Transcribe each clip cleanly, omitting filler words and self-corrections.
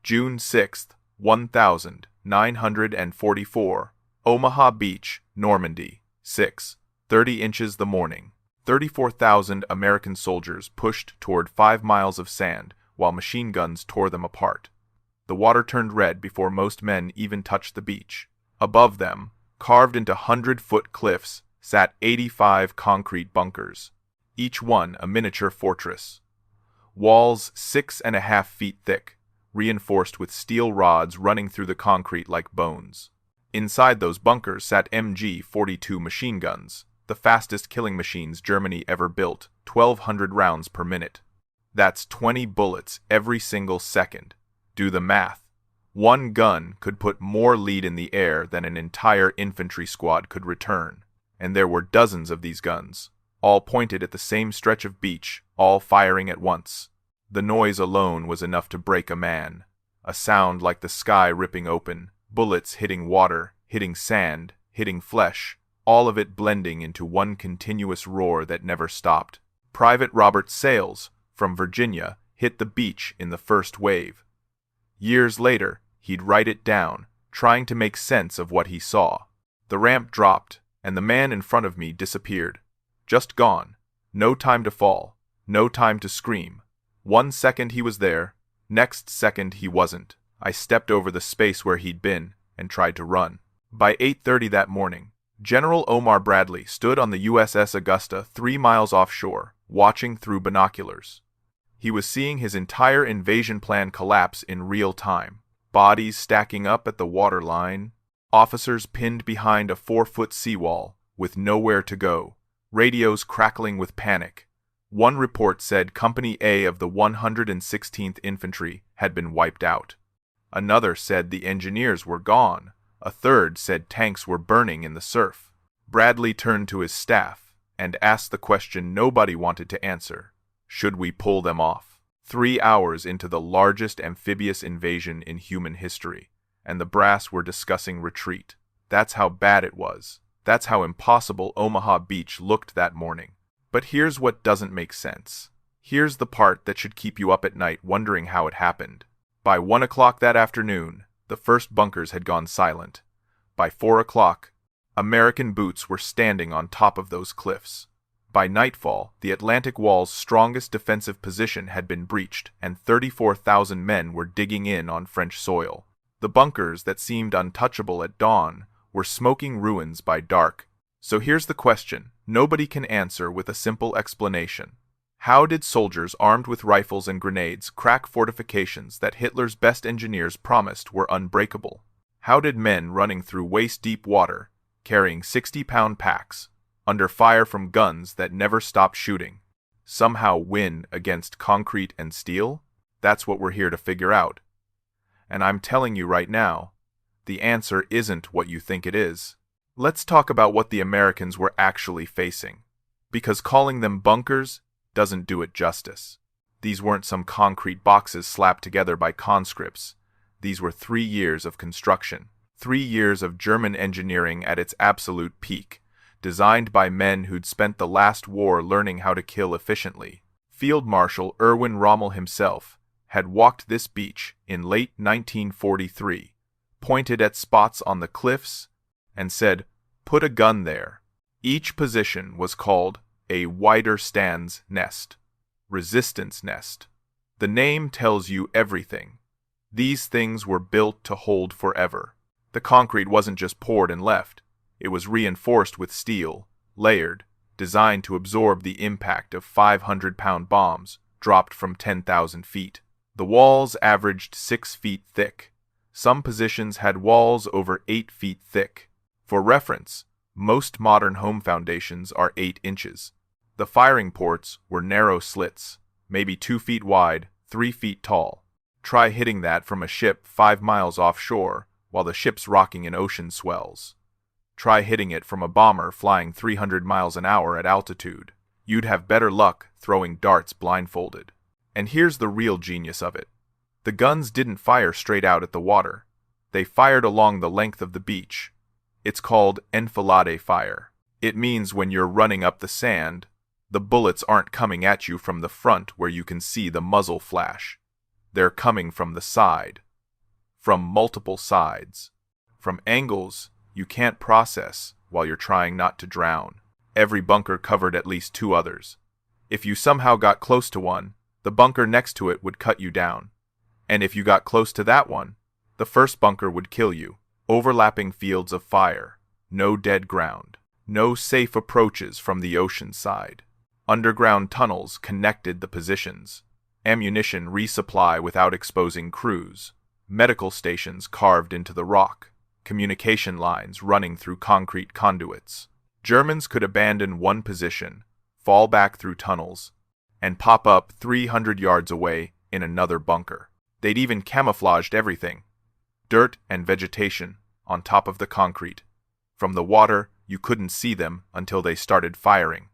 June 6, 1944, Omaha Beach, Normandy, 6:30 inches the morning. 34,000 American soldiers pushed toward 5 miles of sand while machine guns tore them apart. The water turned red before most men even touched the beach. Above them, carved into 100-foot cliffs, sat 85 concrete bunkers, each one a miniature fortress. Walls 6.5 feet thick, reinforced with steel rods running through the concrete like bones. Inside those bunkers sat MG-42 machine guns, the fastest killing machines Germany ever built, 1,200 rounds per minute. That's 20 bullets every single second. Do the math. One gun could put more lead in the air than an entire infantry squad could return. And there were dozens of these guns, all pointed at the same stretch of beach, all firing at once. The noise alone was enough to break a man. A sound like the sky ripping open, bullets hitting water, hitting sand, hitting flesh, all of it blending into one continuous roar that never stopped. Private Robert Sales, from Virginia, hit the beach in the first wave. Years later, he'd write it down, trying to make sense of what he saw. The ramp dropped, and the man in front of me disappeared. Just gone. No time to fall. No time to scream. 1 second he was there, next second he wasn't. I stepped over the space where he'd been and tried to run. By 8:30 that morning, General Omar Bradley stood on the USS Augusta 3 miles offshore, watching through binoculars. He was seeing his entire invasion plan collapse in real time. Bodies stacking up at the waterline, officers pinned behind a 4-foot seawall, with nowhere to go, radios crackling with panic. One report said Company A of the 116th Infantry had been wiped out. Another said the engineers were gone. A third said tanks were burning in the surf. Bradley turned to his staff and asked the question nobody wanted to answer. Should we pull them off? 3 hours into the largest amphibious invasion in human history, and the brass were discussing retreat. That's how bad it was. That's how impossible Omaha Beach looked that morning. But here's what doesn't make sense. Here's the part that should keep you up at night wondering how it happened. By 1 o'clock that afternoon, the first bunkers had gone silent. By 4 o'clock, American boots were standing on top of those cliffs. By nightfall, the Atlantic Wall's strongest defensive position had been breached, and 34,000 men were digging in on French soil. The bunkers that seemed untouchable at dawn were smoking ruins by dark. So here's the question nobody can answer with a simple explanation. How did soldiers armed with rifles and grenades crack fortifications that Hitler's best engineers promised were unbreakable? How did men running through waist-deep water, carrying 60-pound packs, under fire from guns that never stopped shooting, somehow win against concrete and steel? That's what we're here to figure out. And I'm telling you right now, the answer isn't what you think it is. Let's talk about what the Americans were actually facing, because calling them bunkers doesn't do it justice. These weren't some concrete boxes slapped together by conscripts. These were 3 years of construction, 3 years of German engineering at its absolute peak, designed by men who'd spent the last war learning how to kill efficiently. Field Marshal Erwin Rommel himself had walked this beach in late 1943, pointed at spots on the cliffs, and said, "Put a gun there." Each position was called a wider stands nest, resistance nest. The name tells you everything. These things were built to hold forever. The concrete wasn't just poured and left. It was reinforced with steel, layered, designed to absorb the impact of 500-pound bombs dropped from 10,000 feet. The walls averaged 6 feet thick. Some positions had walls over 8 feet thick. For reference, most modern home foundations are 8 inches. The firing ports were narrow slits, maybe 2 feet wide, 3 feet tall. Try hitting that from a ship 5 miles offshore while the ship's rocking in ocean swells. Try hitting it from a bomber flying 300 miles an hour at altitude. You'd have better luck throwing darts blindfolded. And here's the real genius of it. The guns didn't fire straight out at the water. They fired along the length of the beach. It's called enfilade fire. It means when you're running up the sand, the bullets aren't coming at you from the front where you can see the muzzle flash. They're coming from the side, from multiple sides. From angles you can't process while you're trying not to drown. Every bunker covered at least 2 others. If you somehow got close to one, the bunker next to it would cut you down. And if you got close to that one, the first bunker would kill you. Overlapping fields of fire, no dead ground, no safe approaches from the ocean side. Underground tunnels connected the positions. Ammunition resupply without exposing crews. Medical stations carved into the rock. Communication lines running through concrete conduits. Germans could abandon one position, fall back through tunnels, and pop up 300 yards away in another bunker. They'd even camouflaged everything. Dirt and vegetation on top of the concrete. From the water, you couldn't see them until they started firing.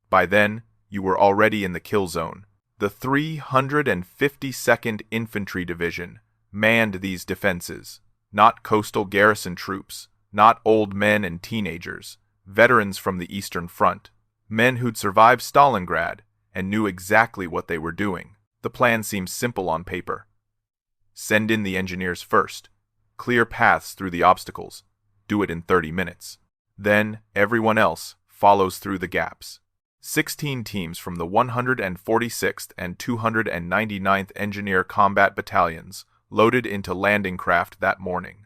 By then, you were already in the kill zone. The 352nd Infantry Division manned these defenses. Not coastal garrison troops, not old men and teenagers, veterans from the Eastern Front, men who'd survived Stalingrad and knew exactly what they were doing. The plan seems simple on paper. Send in the engineers first. Clear paths through the obstacles. Do it in 30 minutes. Then, everyone else follows through the gaps. 16 teams from the 146th and 299th Engineer Combat Battalions loaded into landing craft that morning.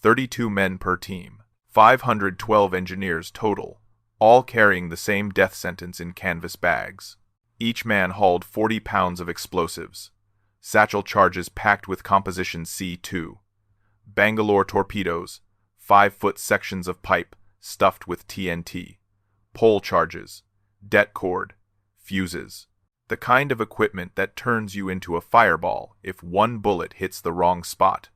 32 men per team. 512 engineers total, all carrying the same death sentence in canvas bags. Each man hauled 40 pounds of explosives. Satchel charges packed with composition C2. Bangalore torpedoes, 5-foot sections of pipe stuffed with TNT. Pole charges, det cord, fuses. The kind of equipment that turns you into a fireball if one bullet hits the wrong spot.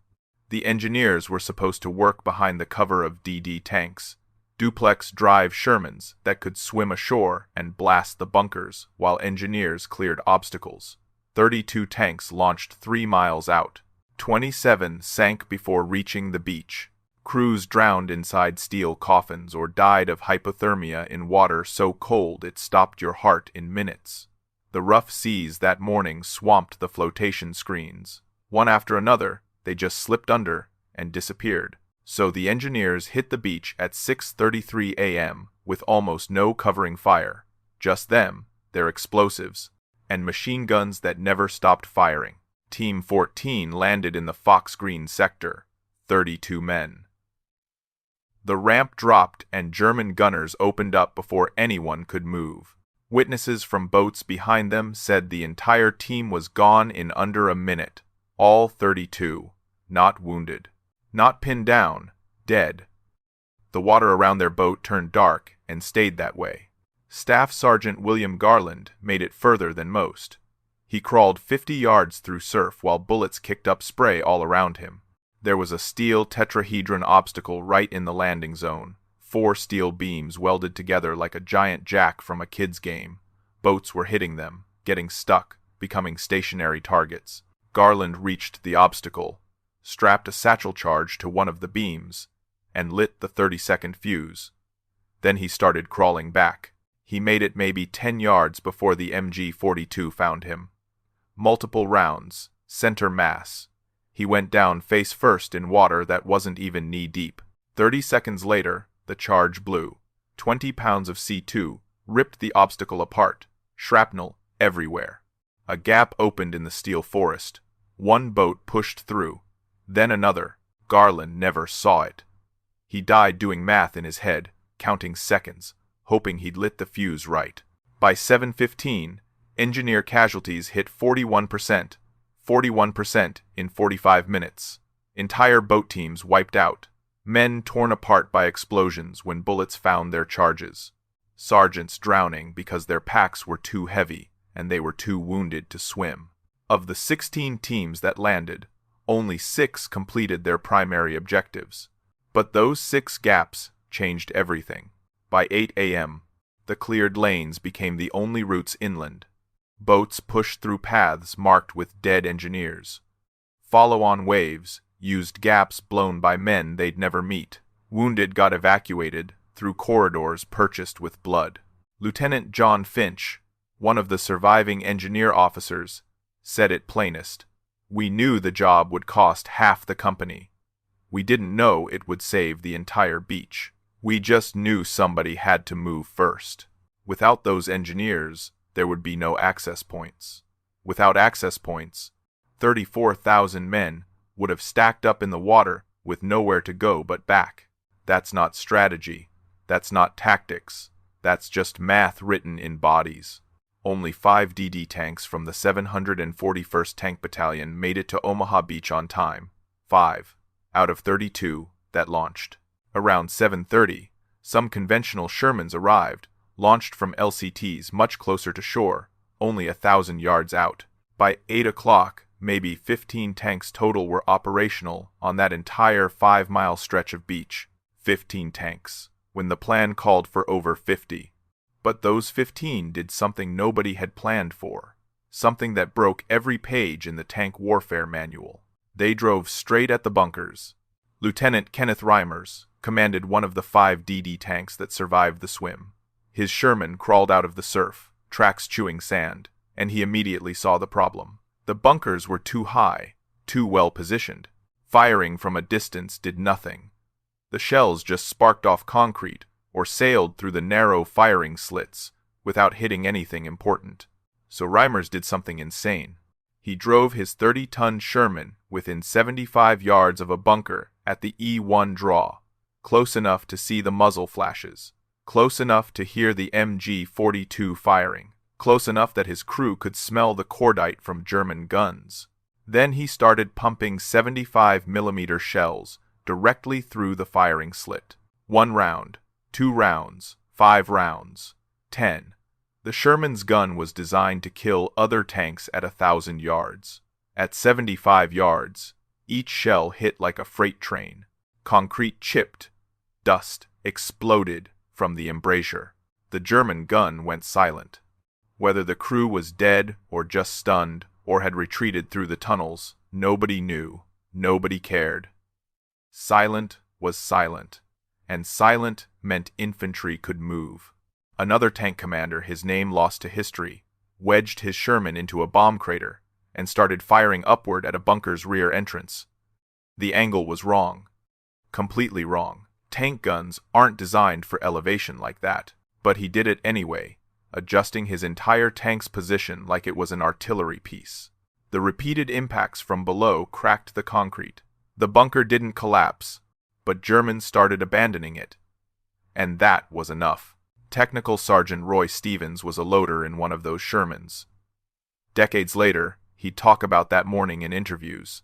The engineers were supposed to work behind the cover of DD tanks, duplex drive Shermans that could swim ashore and blast the bunkers while engineers cleared obstacles. 32 tanks launched 3 miles out. 27 sank before reaching the beach. Crews drowned inside steel coffins or died of hypothermia in water so cold it stopped your heart in minutes. The rough seas that morning swamped the flotation screens. One after another, they just slipped under and disappeared. So the engineers hit the beach at 6:33 a.m. with almost no covering fire. Just them, their explosives, and machine guns that never stopped firing. Team 14 landed in the Fox Green sector, 32 men. The ramp dropped and German gunners opened up before anyone could move. Witnesses from boats behind them said the entire team was gone in under a minute. All 32, not wounded, not pinned down, dead. The water around their boat turned dark and stayed that way. Staff Sergeant William Garland made it further than most. He crawled 50 yards through surf while bullets kicked up spray all around him. There was a steel tetrahedron obstacle right in the landing zone. 4 steel beams welded together like a giant jack from a kid's game. Boats were hitting them, getting stuck, becoming stationary targets. Garland reached the obstacle, strapped a satchel charge to one of the beams, and lit the 30-second fuse. Then he started crawling back. He made it maybe 10 yards before the MG-42 found him. Multiple rounds, center mass. He went down face first in water that wasn't even knee-deep. 30 seconds later, the charge blew. 20 pounds of C2 ripped the obstacle apart, shrapnel everywhere. A gap opened in the steel forest. One boat pushed through, then another. Garland never saw it. He died doing math in his head, counting seconds, hoping he'd lit the fuse right. By 7:15, engineer casualties hit 41%. 41% in 45 minutes. Entire boat teams wiped out. Men torn apart by explosions when bullets found their charges. Sergeants drowning because their packs were too heavy and they were too wounded to swim. Of the 16 teams that landed, only 6 completed their primary objectives. But those 6 gaps changed everything. By 8 a.m., the cleared lanes became the only routes inland. Boats pushed through paths marked with dead engineers. Follow-on waves used gaps blown by men they'd never meet. Wounded got evacuated through corridors purchased with blood. Lieutenant John Finch, one of the surviving engineer officers, said it plainest. We knew the job would cost half the company. We didn't know it would save the entire beach. We just knew somebody had to move first. Without those engineers, there would be no access points. Without access points, 34,000 men would have stacked up in the water with nowhere to go but back. That's not strategy. That's not tactics. That's just math written in bodies. Only 5 DD tanks from the 741st Tank Battalion made it to Omaha Beach on time. 5 out of 32 that launched. Around 7:30, some conventional Shermans arrived, launched from LCTs much closer to shore, only 1,000 yards out. By 8 o'clock, maybe 15 tanks total were operational on that entire 5-mile stretch of beach. 15 tanks, when the plan called for over 50. But those 15 did something nobody had planned for, something that broke every page in the tank warfare manual. They drove straight at the bunkers. Lieutenant Kenneth Reimers commanded one of the 5 DD tanks that survived the swim. His Sherman crawled out of the surf, tracks chewing sand, and he immediately saw the problem. The bunkers were too high, too well positioned. Firing from a distance did nothing. The shells just sparked off concrete or sailed through the narrow firing slits without hitting anything important. So Reimers did something insane. He drove his 30-ton Sherman within 75 yards of a bunker at the E1 draw, close enough to see the muzzle flashes, close enough to hear the MG-42 firing, close enough that his crew could smell the cordite from German guns. Then he started pumping 75mm shells directly through the firing slit. 1 round, 2 rounds, 5 rounds, 10. The Sherman's gun was designed to kill other tanks at 1,000 yards. At 75 yards, each shell hit like a freight train. Concrete chipped. Dust exploded from the embrasure. The German gun went silent. Whether the crew was dead or just stunned or had retreated through the tunnels, nobody knew. Nobody cared. Silent was silent, and silent meant infantry could move. Another tank commander, his name lost to history, wedged his Sherman into a bomb crater and started firing upward at a bunker's rear entrance. The angle was wrong. Completely wrong. Tank guns aren't designed for elevation like that, but he did it anyway, adjusting his entire tank's position like it was an artillery piece. The repeated impacts from below cracked the concrete. The bunker didn't collapse, but Germans started abandoning it. And that was enough. Technical Sergeant Roy Stevens was a loader in one of those Shermans. Decades later, he'd talk about that morning in interviews,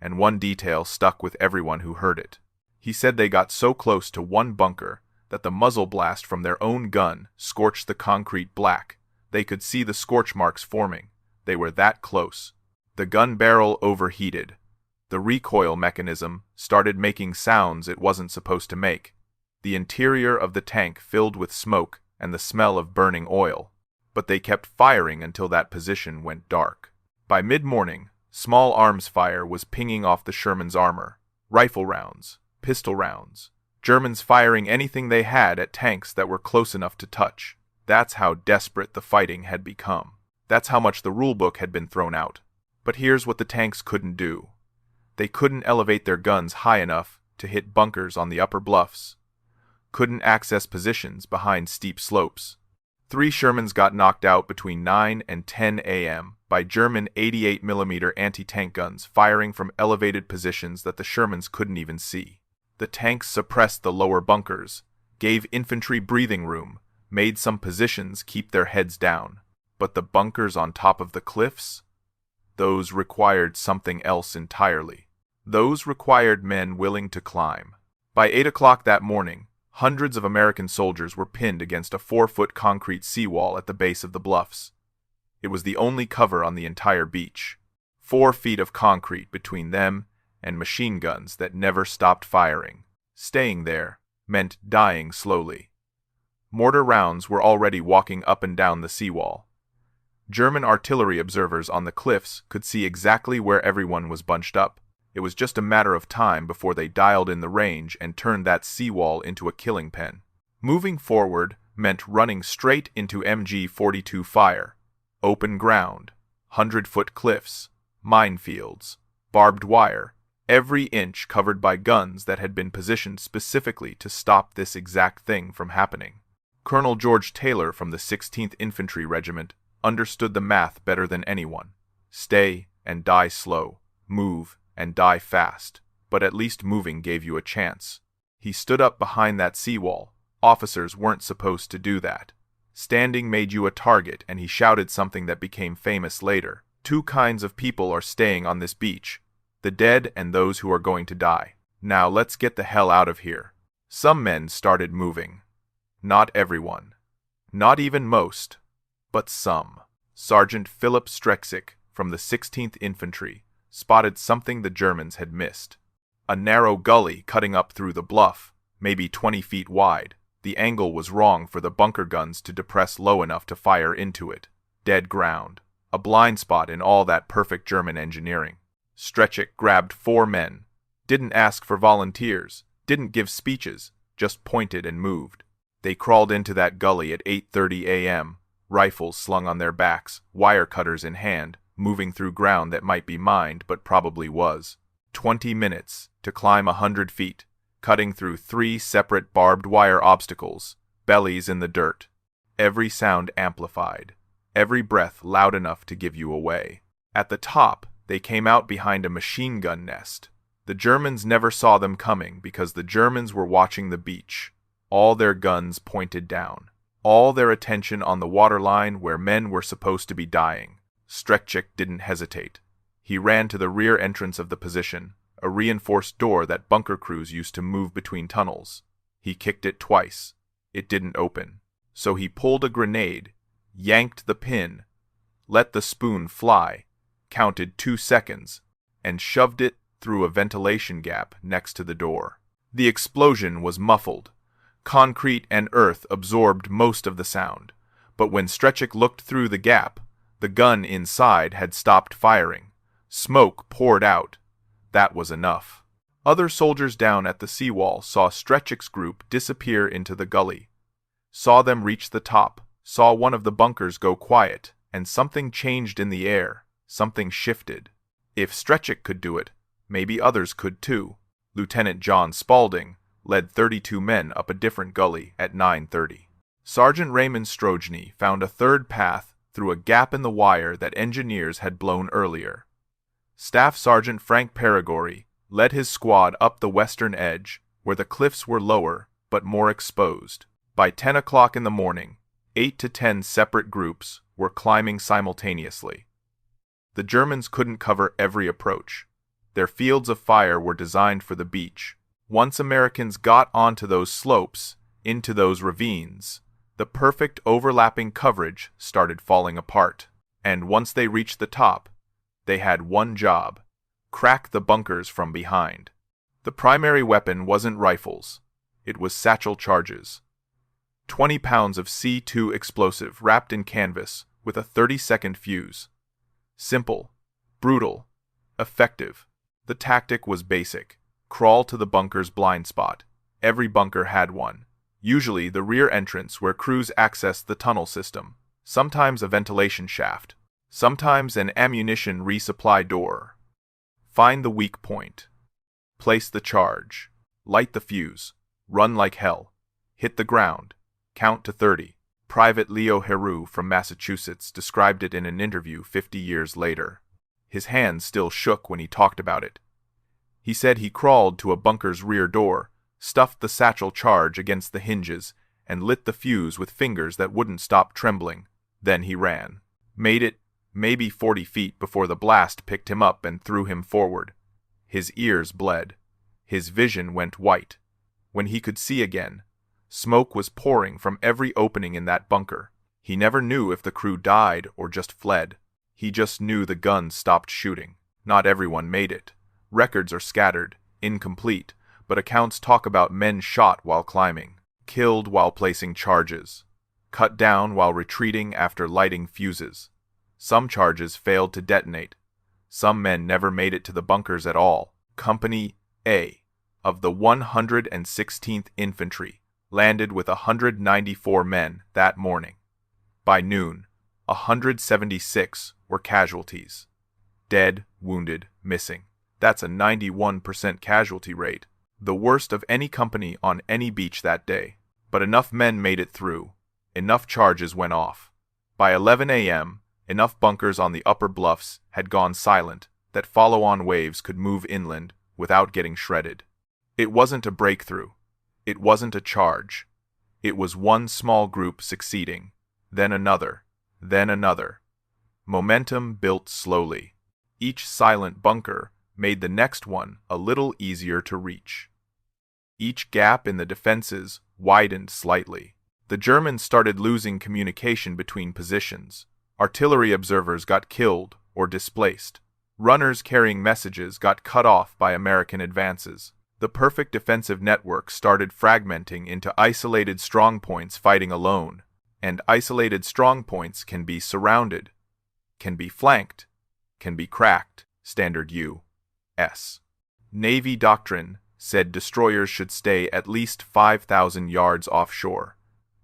and one detail stuck with everyone who heard it. He said they got so close to one bunker that the muzzle blast from their own gun scorched the concrete black. They could see the scorch marks forming. They were that close. The gun barrel overheated. The recoil mechanism started making sounds it wasn't supposed to make. The interior of the tank filled with smoke and the smell of burning oil. But they kept firing until that position went dark. By mid-morning, small arms fire was pinging off the Sherman's armor. Rifle rounds, pistol rounds. Germans firing anything they had at tanks that were close enough to touch. That's how desperate the fighting had become. That's how much the rulebook had been thrown out. But here's what the tanks couldn't do. They couldn't elevate their guns high enough to hit bunkers on the upper bluffs. Couldn't access positions behind steep slopes. 3 Shermans got knocked out between 9 and 10 a.m. by German 88mm anti-tank guns firing from elevated positions that the Shermans couldn't even see. The tanks suppressed the lower bunkers, gave infantry breathing room, made some positions keep their heads down. But the bunkers on top of the cliffs? Those required something else entirely. Those required men willing to climb. By 8 o'clock that morning, hundreds of American soldiers were pinned against a 4-foot concrete seawall at the base of the bluffs. It was the only cover on the entire beach. 4 feet of concrete between them and machine guns that never stopped firing. Staying there meant dying slowly. Mortar rounds were already walking up and down the seawall. German artillery observers on the cliffs could see exactly where everyone was bunched up. It was just a matter of time before they dialed in the range and turned that seawall into a killing pen. Moving forward meant running straight into MG-42 fire. Open ground, 100-foot cliffs, minefields, barbed wire, every inch covered by guns that had been positioned specifically to stop this exact thing from happening. Colonel George Taylor from the 16th Infantry Regiment understood the math better than anyone. Stay and die slow, move and die fast, but at least moving gave you a chance. He stood up behind that seawall. Officers weren't supposed to do that. Standing made you a target, and he shouted something that became famous later. 2 kinds of people are staying on this beach: the dead and those who are going to die. Now let's get the hell out of here. Some men started moving. Not everyone. Not even most. But some. Sergeant Philip Strexick from the 16th Infantry spotted something the Germans had missed. A narrow gully cutting up through the bluff, maybe 20 feet wide. The angle was wrong for the bunker guns to depress low enough to fire into it. Dead ground. A blind spot in all that perfect German engineering. Strexick grabbed 4 men. Didn't ask for volunteers. Didn't give speeches. Just pointed and moved. They crawled into that gully at 8:30 a.m., rifles slung on their backs, wire cutters in hand, moving through ground that might be mined but probably was. 20 minutes to climb 100 feet, cutting through 3 separate barbed wire obstacles, bellies in the dirt. Every sound amplified, every breath loud enough to give you away. At the top, they came out behind a machine gun nest. The Germans never saw them coming because the Germans were watching the beach. All their guns pointed down. All their attention on the waterline where men were supposed to be dying. Strexick didn't hesitate. He ran to the rear entrance of the position, a reinforced door that bunker crews used to move between tunnels. He kicked it twice. It didn't open. So he pulled a grenade, yanked the pin, let the spoon fly, counted 2 seconds, and shoved it through a ventilation gap next to the door. The explosion was muffled. Concrete and earth absorbed most of the sound, but when Strexick looked through the gap, the gun inside had stopped firing. Smoke poured out. That was enough. Other soldiers down at the seawall saw Strexick's group disappear into the gully, saw them reach the top, saw one of the bunkers go quiet, and something changed in the air. Something shifted. If Strexick could do it, maybe others could too. Lieutenant John Spaulding led 32 men up a different gully at 9:30. Sergeant Raymond Strojny found a third path through a gap in the wire that engineers had blown earlier. Staff Sergeant Frank Perigori led his squad up the western edge, where the cliffs were lower but more exposed. By 10 o'clock in the morning, 8 to 10 separate groups were climbing simultaneously. The Germans couldn't cover every approach. Their fields of fire were designed for the beach. Once Americans got onto those slopes, into those ravines, the perfect overlapping coverage started falling apart. And once they reached the top, they had one job: crack the bunkers from behind. The primary weapon wasn't rifles. It was satchel charges. 20 pounds of C2 explosive wrapped in canvas with a 30-second fuse. Simple, brutal, effective. The tactic was basic. Crawl to the bunker's blind spot. Every bunker had one. Usually the rear entrance where crews accessed the tunnel system. Sometimes a ventilation shaft. Sometimes an ammunition resupply door. Find the weak point. Place the charge. Light the fuse. Run like hell. Hit the ground. Count to 30. Private Leo Heroux from Massachusetts described it in an interview 50 years later. His hands still shook when he talked about it. He said he crawled to a bunker's rear door, stuffed the satchel charge against the hinges, and lit the fuse with fingers that wouldn't stop trembling. Then he ran. Made it maybe 40 feet before the blast picked him up and threw him forward. His ears bled. His vision went white. When he could see again, smoke was pouring from every opening in that bunker. He never knew if the crew died or just fled. He just knew the guns stopped shooting. Not everyone made it. Records are scattered, incomplete, but accounts talk about men shot while climbing, killed while placing charges, cut down while retreating after lighting fuses. Some charges failed to detonate. Some men never made it to the bunkers at all. Company A of the 116th Infantry landed with 194 men that morning. By noon, 176 were casualties. Dead, wounded, missing. That's a 91% casualty rate. The worst of any company on any beach that day. But enough men made it through. Enough charges went off. By 11 a.m., enough bunkers on the upper bluffs had gone silent that follow-on waves could move inland without getting shredded. It wasn't a breakthrough. It wasn't a charge. It was one small group succeeding, then another, then another. Momentum built slowly. Each silent bunker made the next one a little easier to reach. Each gap in the defenses widened slightly. The Germans started losing communication between positions. Artillery observers got killed or displaced. Runners carrying messages got cut off by American advances. The perfect defensive network started fragmenting into isolated strongpoints fighting alone, and isolated strongpoints can be surrounded, can be flanked, can be cracked. Standard U.S. Navy doctrine said destroyers should stay at least 5,000 yards offshore.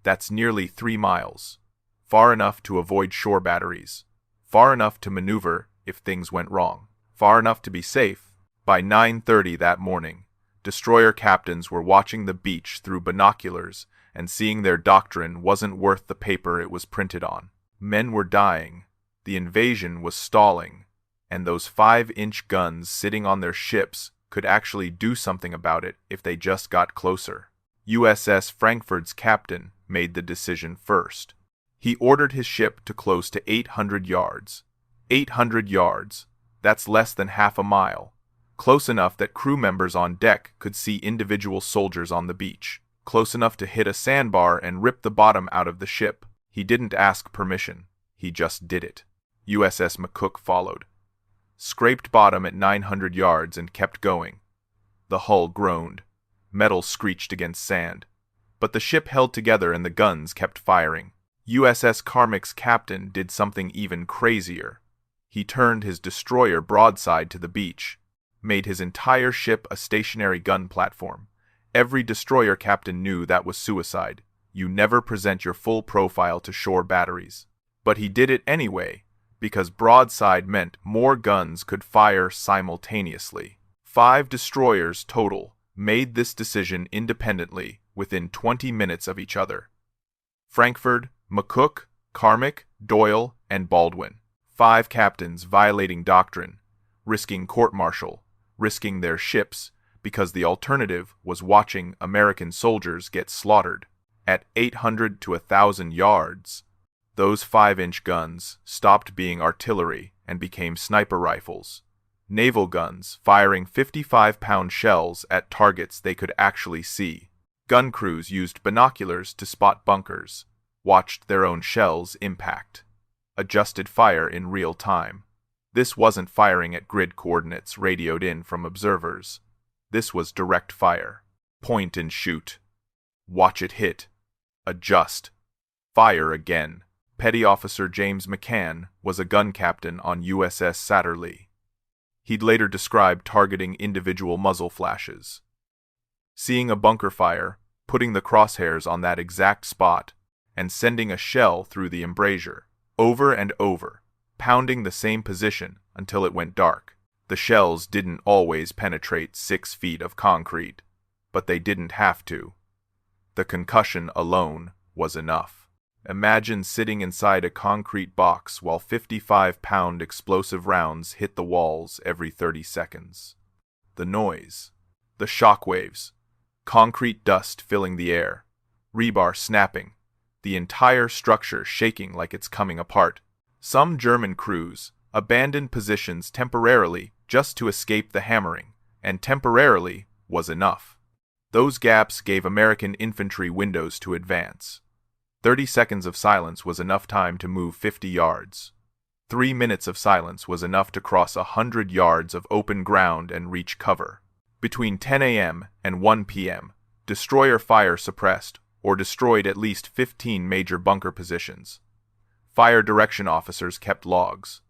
That's nearly 3 miles. Far enough to avoid shore batteries. Far enough to maneuver if things went wrong. Far enough to be safe. By 9:30 that morning, destroyer captains were watching the beach through binoculars and seeing their doctrine wasn't worth the paper it was printed on. Men were dying. The invasion was stalling. And those 5-inch guns sitting on their ships could actually do something about it if they just got closer. USS Frankfurt's captain made the decision first. He ordered his ship to close to 800 yards. 800 yards. That's less than half a mile. Close enough that crew members on deck could see individual soldiers on the beach. Close enough to hit a sandbar and rip the bottom out of the ship. He didn't ask permission. He just did it. USS McCook followed. Scraped bottom at 900 yards and kept going. The hull groaned. Metal screeched against sand. But the ship held together and the guns kept firing. USS Carmick's captain did something even crazier. He turned his destroyer broadside to the beach, made his entire ship a stationary gun platform. Every destroyer captain knew that was suicide. You never present your full profile to shore batteries. But he did it anyway, because broadside meant more guns could fire simultaneously. 5 destroyers total made this decision independently within 20 minutes of each other. Frankfurt, McCook, Carmick, Doyle, and Baldwin. 5 captains violating doctrine, risking court-martial, risking their ships, because the alternative was watching American soldiers get slaughtered. At 800 to 1,000 yards, those 5-inch guns stopped being artillery and became sniper rifles. Naval guns firing 55-pound shells at targets they could actually see. Gun crews used binoculars to spot bunkers, watched their own shells impact, adjusted fire in real time. This wasn't firing at grid coordinates radioed in from observers. This was direct fire. Point and shoot. Watch it hit. Adjust. Fire again. Petty Officer James McCann was a gun captain on USS Satterlee. He'd later described targeting individual muzzle flashes. Seeing a bunker fire, putting the crosshairs on that exact spot, and sending a shell through the embrasure, over and over, pounding the same position until it went dark. The shells didn't always penetrate 6 feet of concrete, but they didn't have to. The concussion alone was enough. Imagine sitting inside a concrete box while 55-pound explosive rounds hit the walls every 30 seconds. The noise, the shock waves, concrete dust filling the air, rebar snapping, the entire structure shaking like it's coming apart. Some German crews abandoned positions temporarily just to escape the hammering, and temporarily was enough. Those gaps gave American infantry windows to advance. 30 seconds of silence was enough time to move 50 yards. 3 minutes of silence was enough to cross 100 yards of open ground and reach cover. Between 10 a.m. and 1 p.m., destroyer fire suppressed or destroyed at least 15 major bunker positions. Fire direction officers kept logs.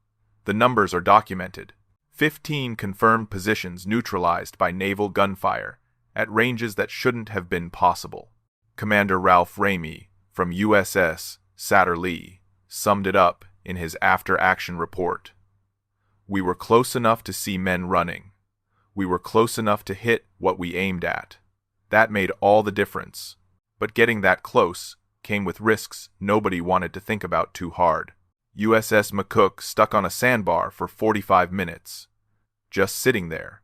The numbers are documented. 15 confirmed positions neutralized by naval gunfire at ranges that shouldn't have been possible. Commander Ralph Ramey from USS Satterlee summed it up in his after-action report. We were close enough to see men running. We were close enough to hit what we aimed at. That made all the difference. But getting that close came with risks nobody wanted to think about too hard. USS McCook stuck on a sandbar for 45 minutes. Just sitting there.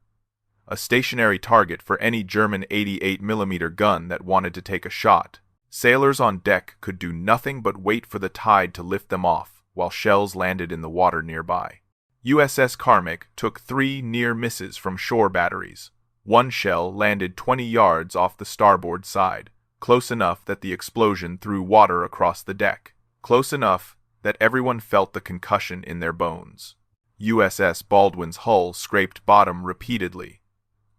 A stationary target for any German 88mm gun that wanted to take a shot. Sailors on deck could do nothing but wait for the tide to lift them off while shells landed in the water nearby. USS Carmack took 3 near misses from shore batteries. One shell landed 20 yards off the starboard side, close enough that the explosion threw water across the deck, close enough that everyone felt the concussion in their bones. USS Baldwin's hull scraped bottom repeatedly.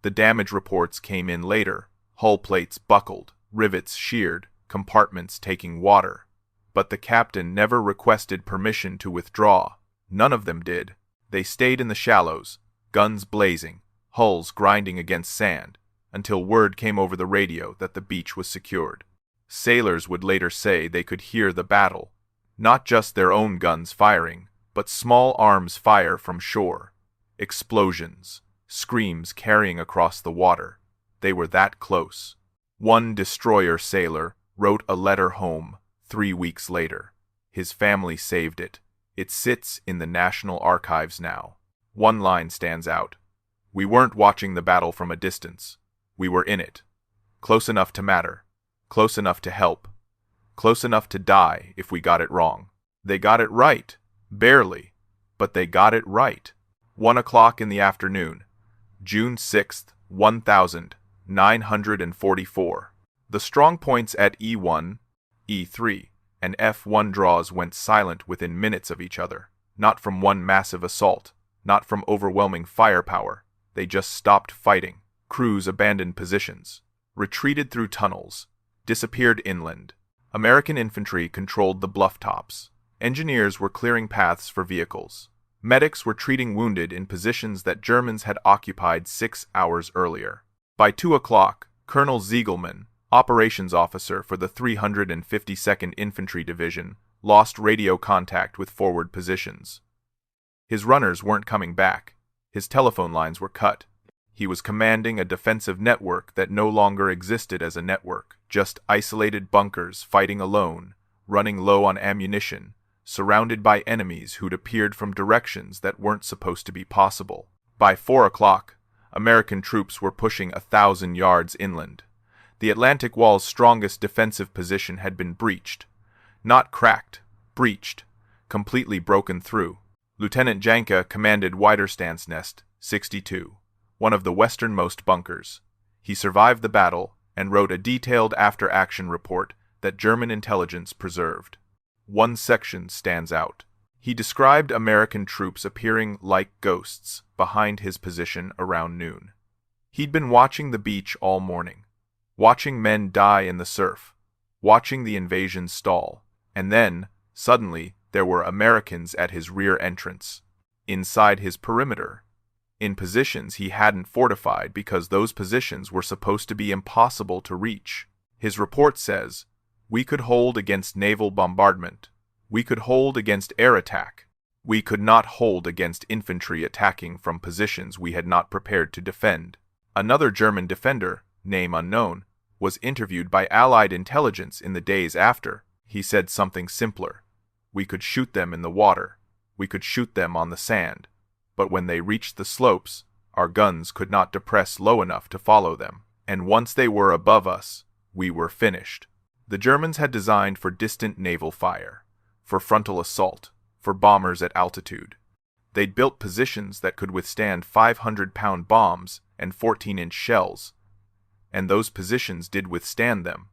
The damage reports came in later. Hull plates buckled, rivets sheared, compartments taking water. But the captain never requested permission to withdraw. None of them did. They stayed in the shallows, guns blazing, hulls grinding against sand, until word came over the radio that the beach was secured. Sailors would later say they could hear the battle, not just their own guns firing, but small arms fire from shore. Explosions, screams carrying across the water. They were that close. One destroyer sailor wrote a letter home 3 weeks later. His family saved it. It sits in the National Archives now. One line stands out. We weren't watching the battle from a distance. We were in it. Close enough to matter. Close enough to help. Close enough to die if we got it wrong. They got it right. Barely. But they got it right. 1 o'clock in the afternoon. June 6th, 1944. The strong points at E1, E3, and F1 draws went silent within minutes of each other. Not from one massive assault. Not from overwhelming firepower. They just stopped fighting. Crews abandoned positions. Retreated through tunnels. Disappeared inland. American infantry controlled the bluff tops. Engineers were clearing paths for vehicles. Medics were treating wounded in positions that Germans had occupied 6 hours earlier. By 2 o'clock, Colonel Ziegelmann, operations officer for the 352nd Infantry Division, lost radio contact with forward positions. His runners weren't coming back. His telephone lines were cut. He was commanding a defensive network that no longer existed as a network, just isolated bunkers fighting alone, running low on ammunition, surrounded by enemies who'd appeared from directions that weren't supposed to be possible. By 4 o'clock, American troops were pushing 1,000 yards inland. The Atlantic Wall's strongest defensive position had been breached. Not cracked, breached, completely broken through. Lieutenant Janka commanded Widerstands Nest 62, one of the westernmost bunkers. He survived the battle and wrote a detailed after-action report that German intelligence preserved. One section stands out. He described American troops appearing like ghosts behind his position around noon. He'd been watching the beach all morning, watching men die in the surf, watching the invasion stall, and then, suddenly, there were Americans at his rear entrance, inside his perimeter, in positions he hadn't fortified because those positions were supposed to be impossible to reach. His report says, "We could hold against naval bombardment. We could hold against air attack. We could not hold against infantry attacking from positions we had not prepared to defend." Another German defender, name unknown, was interviewed by Allied intelligence in the days after. He said something simpler. We could shoot them in the water. We could shoot them on the sand. But when they reached the slopes, our guns could not depress low enough to follow them. And once they were above us, we were finished. The Germans had designed for distant naval fire, for frontal assault, for bombers at altitude. They'd built positions that could withstand 500-pound bombs and 14-inch shells. And those positions did withstand them.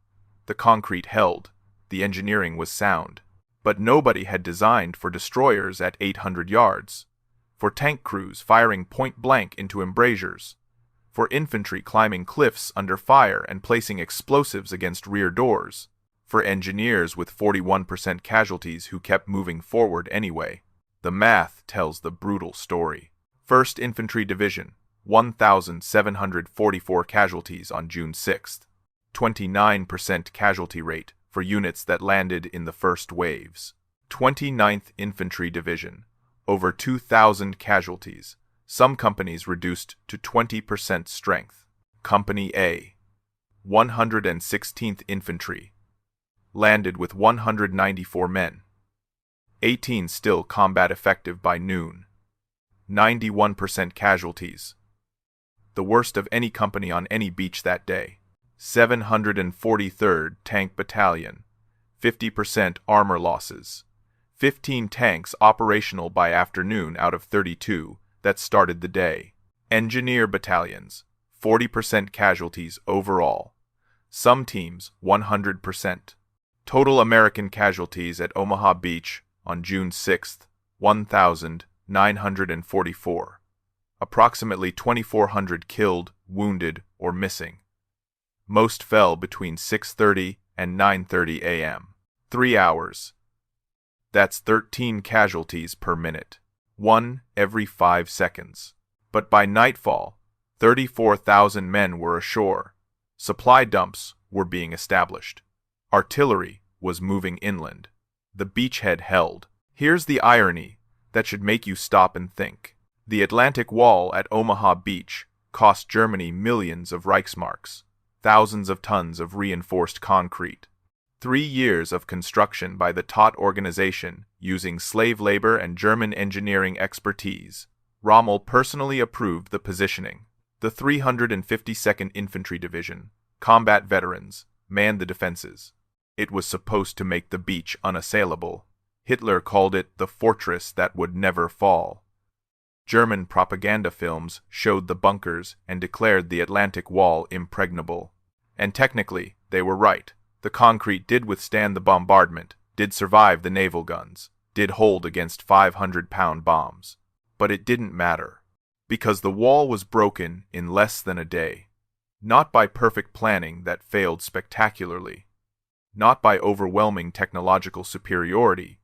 The concrete held. The engineering was sound. But nobody had designed for destroyers at 800 yards, for tank crews firing point-blank into embrasures, for infantry climbing cliffs under fire and placing explosives against rear doors, for engineers with 41% casualties who kept moving forward anyway. The math tells the brutal story. 1st Infantry Division, 1,744 casualties on June 6th, 29% casualty rate for units that landed in the first waves. 29th Infantry Division, over 2,000 casualties. Some companies reduced to 20% strength. Company A, 116th Infantry, landed with 194 men. 18 still combat effective by noon. 91% casualties. The worst of any company on any beach that day. 743rd Tank Battalion, 50% armor losses. 15 tanks operational by afternoon out of 32 that started the day. Engineer battalions, 40% casualties overall. Some teams, 100%. Total American casualties at Omaha Beach on June 6th, 1,944. Approximately 2,400 killed, wounded, or missing. Most fell between 6:30 and 9:30 a.m. 3 hours. That's 13 casualties per minute. 1 every 5 seconds. But by nightfall, 34,000 men were ashore. Supply dumps were being established. Artillery was moving inland. The beachhead held. Here's the irony that should make you stop and think. The Atlantic Wall at Omaha Beach cost Germany millions of Reichsmarks, thousands of tons of reinforced concrete. 3 years of construction by the Taut organization using slave labor and German engineering expertise. Rommel personally approved the positioning. The 352nd Infantry Division, combat veterans, manned the defenses. It was supposed to make the beach unassailable. Hitler called it the fortress that would never fall. German propaganda films showed the bunkers and declared the Atlantic Wall impregnable. And technically, they were right. The concrete did withstand the bombardment, did survive the naval guns, did hold against 500-pound bombs. But it didn't matter, because the wall was broken in less than a day. Not by perfect planning that failed spectacularly. Not by overwhelming technological superiority.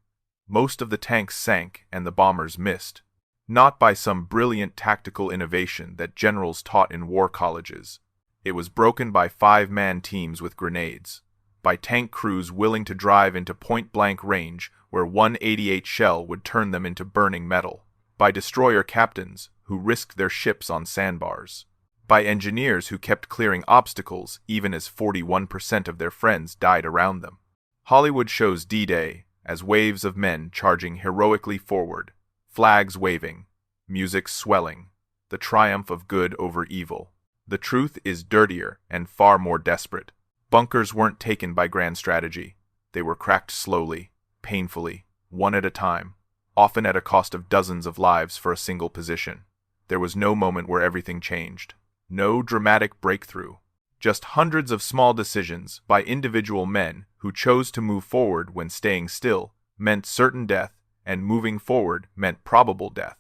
Most of the tanks sank and the bombers missed. Not by some brilliant tactical innovation that generals taught in war colleges. It was broken by 5-man teams with grenades. By tank crews willing to drive into point-blank range where 188 shell would turn them into burning metal. By destroyer captains who risked their ships on sandbars. By engineers who kept clearing obstacles even as 41% of their friends died around them. Hollywood shows D-Day as waves of men charging heroically forward, flags waving, music swelling, the triumph of good over evil. The truth is dirtier and far more desperate. Bunkers weren't taken by grand strategy. They were cracked slowly, painfully, one at a time, often at a cost of dozens of lives for a single position. There was no moment where everything changed. No dramatic breakthrough. Just hundreds of small decisions by individual men who chose to move forward when staying still meant certain death, and moving forward meant probable death.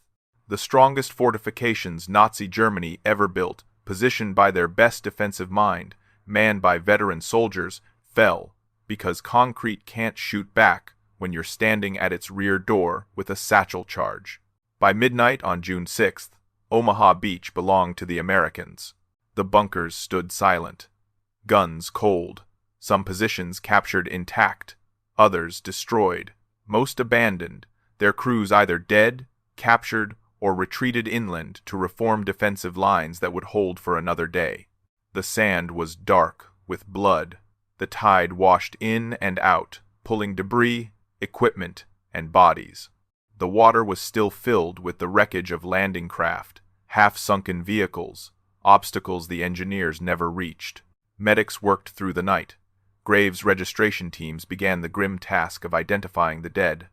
The strongest fortifications Nazi Germany ever built, positioned by their best defensive mind, manned by veteran soldiers, fell because concrete can't shoot back when you're standing at its rear door with a satchel charge. By midnight on June 6th, Omaha Beach belonged to the Americans. The bunkers stood silent, guns cold, some positions captured intact, others destroyed, most abandoned, their crews either dead, captured, or retreated inland to reform defensive lines that would hold for another day. The sand was dark with blood. The tide washed in and out, pulling debris, equipment, and bodies. The water was still filled with the wreckage of landing craft, half-sunken vehicles, obstacles the engineers never reached. Medics worked through the night. Graves registration teams began the grim task of identifying the dead.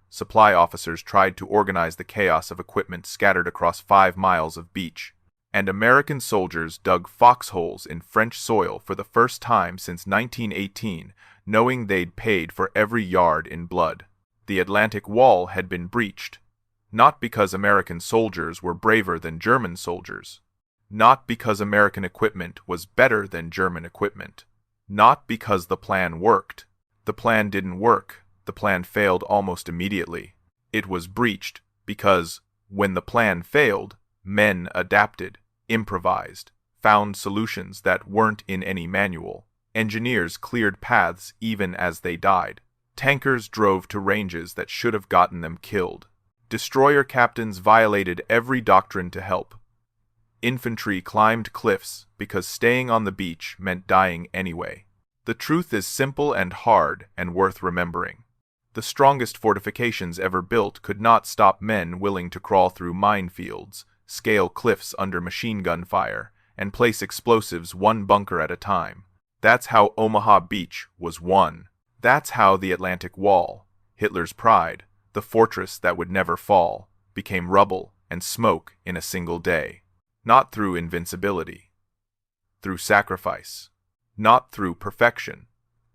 Supply officers tried to organize the chaos of equipment scattered across 5 miles of beach. And American soldiers dug foxholes in French soil for the first time since 1918, knowing they'd paid for every yard in blood. The Atlantic Wall had been breached, not because American soldiers were braver than German soldiers, not because American equipment was better than German equipment, not because the plan worked. The plan didn't work. The plan failed almost immediately. It was breached because, when the plan failed, men adapted, improvised, found solutions that weren't in any manual. Engineers cleared paths even as they died. Tankers drove to ranges that should have gotten them killed. Destroyer captains violated every doctrine to help. Infantry climbed cliffs because staying on the beach meant dying anyway. The truth is simple and hard and worth remembering. The strongest fortifications ever built could not stop men willing to crawl through minefields, scale cliffs under machine gun fire, and place explosives one bunker at a time. That's how Omaha Beach was won. That's how the Atlantic Wall, Hitler's pride, the fortress that would never fall, became rubble and smoke in a single day. Not through invincibility. Through sacrifice. Not through perfection.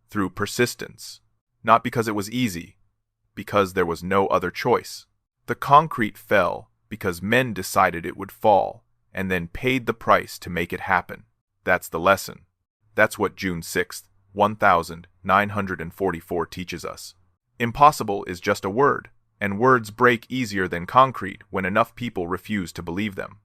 Through persistence. Not because it was easy, because there was no other choice. The concrete fell because men decided it would fall, and then paid the price to make it happen. That's the lesson. That's what June 6th, 1944 teaches us. Impossible is just a word, and words break easier than concrete when enough people refuse to believe them.